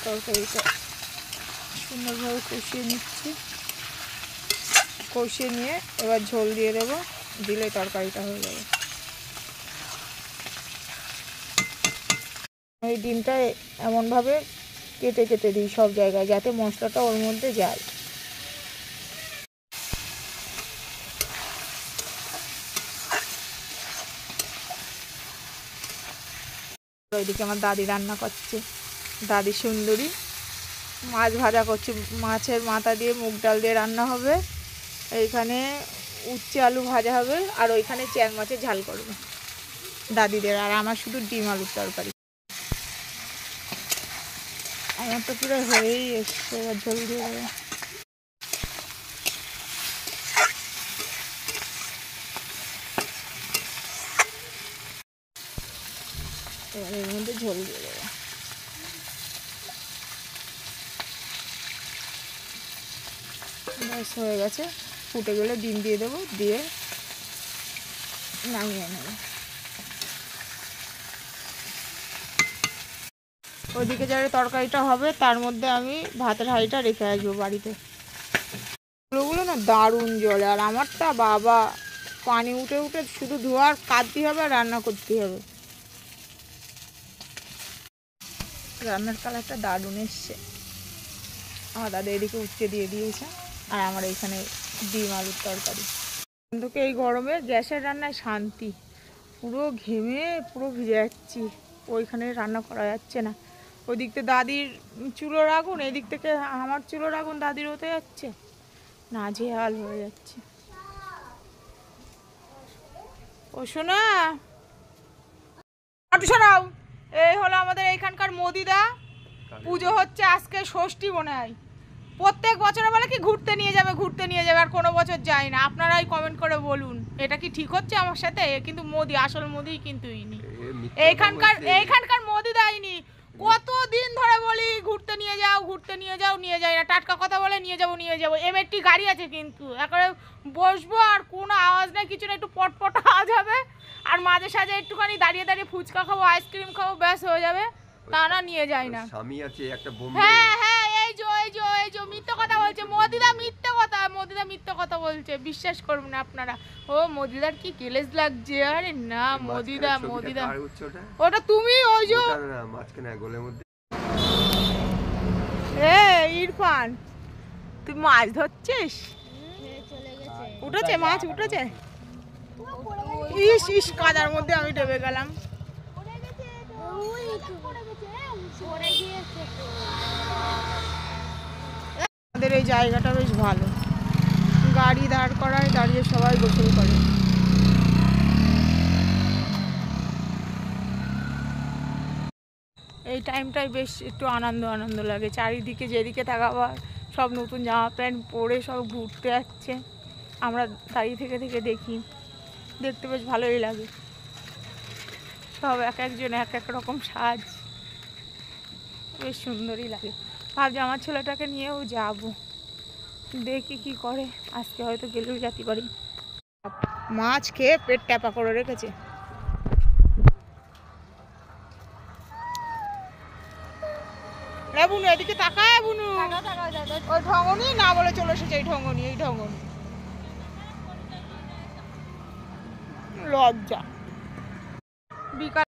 তরকারিটা সুন্দরভাবে কষিয়ে নিচ্ছি। কষিয়ে নিয়ে এবার ঝোল দিয়ে দেবো, দিলে তরকারিটা হয়ে যাবে। এই ডিমটা এমনভাবে কেটে কেটে দিই সব জায়গায়, যাতে মশলাটা ওর মধ্যে যায়। ওইদিকে আমার দাদি রান্না করছে, দাদি সুন্দরী মাছ ভাজা করছে। মাছের মাথা দিয়ে মুগ ডাল দিয়ে রান্না হবে, এইখানে উচ্ছে আলু ভাজা হবে, আর ওইখানে চ্যাং মাছের ঝাল করবে দাদিদের। আর আমার শুধু ডিম আলুর তরকারি। আমার তো পুরো হয়েই এসছে, এবার ঝোল দিয়ে দেবো। এবার এর মধ্যে ঝোল দিয়ে দেবো। ব্যাস হয়ে গেছে, ফুটে গেলে ডিম দিয়ে দেবো, দিয়ে নামিয়ে নেব। ওইদিকে যারা তরকারিটা হবে তার মধ্যে আমি ভাতের হাঁড়িটা রেখে আসবো বাড়িতে। ওগুলো না দারুণ জলে, আর আমারটা বাবা পানি উঠে উঠে শুধু ধোয়ার কাটতে হবে আর রান্না করতে হবে। রান্নার কালারটা দারুণ এসছে। আমার দাদা এদিকে উচ্ছে দিয়ে দিয়েছে, আর আমার এইখানে ডিম আলুর তরকারি। কিন্তু এই গরমে গ্যাসের রান্নায় শান্তি, পুরো ঘেমে পুরো ভিজে যাচ্ছি, ওইখানে রান্না করা যাচ্ছে না। ওই দিক থেকে দাদির চুলোর আগুন, এই দিক থেকে আমার চুলোর আগুন দাদির হতে যাচ্ছে, নাজেহাল হয়ে যাচ্ছে। ও শোনা সরাও, এই হলো আমাদের এইখানকার মোদিদা। পুজো হচ্ছে আজকে, ষষ্ঠী মনে হয়। প্রত্যেক বছরে বলে কি ঘুরতে নিয়ে যাবে, ঘুরতে নিয়ে যাবে, আর কোনো বছর যায় না। আপনারাই কমেন্ট করে বলুন এটা কি ঠিক হচ্ছে আমার সাথে। কিন্তু মোদি, আসল মোদি কিন্তু ইনি, এইখানকার মোদি দাইনি। কতদিন ধরে বলি ঘুরতে নিয়ে যাও, ঘুরতে নিয়ে যাও, নিয়ে যায় না। টাটকা কথা বলে নিয়ে যাবো নিয়ে যাবো। এমএটি গাড়ি আছে কিন্তু, একেবারে বসবো আর কোনো আওয়াজ নেই, কিছু না, একটু পটপট আওয়াজ হবে, আর মাঝে সাঝে একটুখানি দাঁড়িয়ে দাঁড়িয়ে ফুচকা খাবো, আইসক্রিম খাবো, ব্যাস হয়ে যাবে। তা না নিয়ে যায় না। স্বামী আছে একটা বোম্বে। হ্যাঁ হ্যাঁ, এই যে মিথ্যে কথা বলছে মোদিদা, মিথ্যে কথা, মোদিদা মিথ্যে কথা বলছে, বিশ্বাস করবেন না আপনারা। ও মোদিদার কি কেলেস লাগছে। আরে না মোদিদা, মোদিদা ওটা তুমি, ওই যে মাঝখানে গোলের মধ্যে। এ ইরফান, তুই মাছ ধরছিস? উঠেছে মাছ, উঠেছে। ইস ইস, কাদার মধ্যে আমি ডুবে গেলাম। আমাদের এই জায়গাটা বেশ ভালো, গাড়ি দাঁড় করায়, দাঁড়িয়ে সবাই গোসল করে। এই টাইমটাই বেশ একটু আনন্দ আনন্দ লাগে। চারিদিকে যেদিকে তাকাবার সব নতুন জামা প্যান্ট পরে সব ঘুরতে যাচ্ছে, আমরা দাঁড়িয়ে থেকে থেকে দেখি, দেখতে বেশ ভালোই লাগে। সব এক একজন এক এক রকম সাজ, বেশ সুন্দরই লাগে। ভাবছি আমার ছেলেটাকে নিয়েও যাব, দেখি কি করে। আজকে হয়তো গেলেও যেতে পারি। মাছ খেয়ে পেট ট্যাপা করে রেখেছে। বুনু এদিকে তাকায়, বুনু ওই ঢঙ্গনি না বলে চলে এসেছে, এই ঢঙ্গনি, এই ঢঙ্গনি, লজ্জা। বিকাল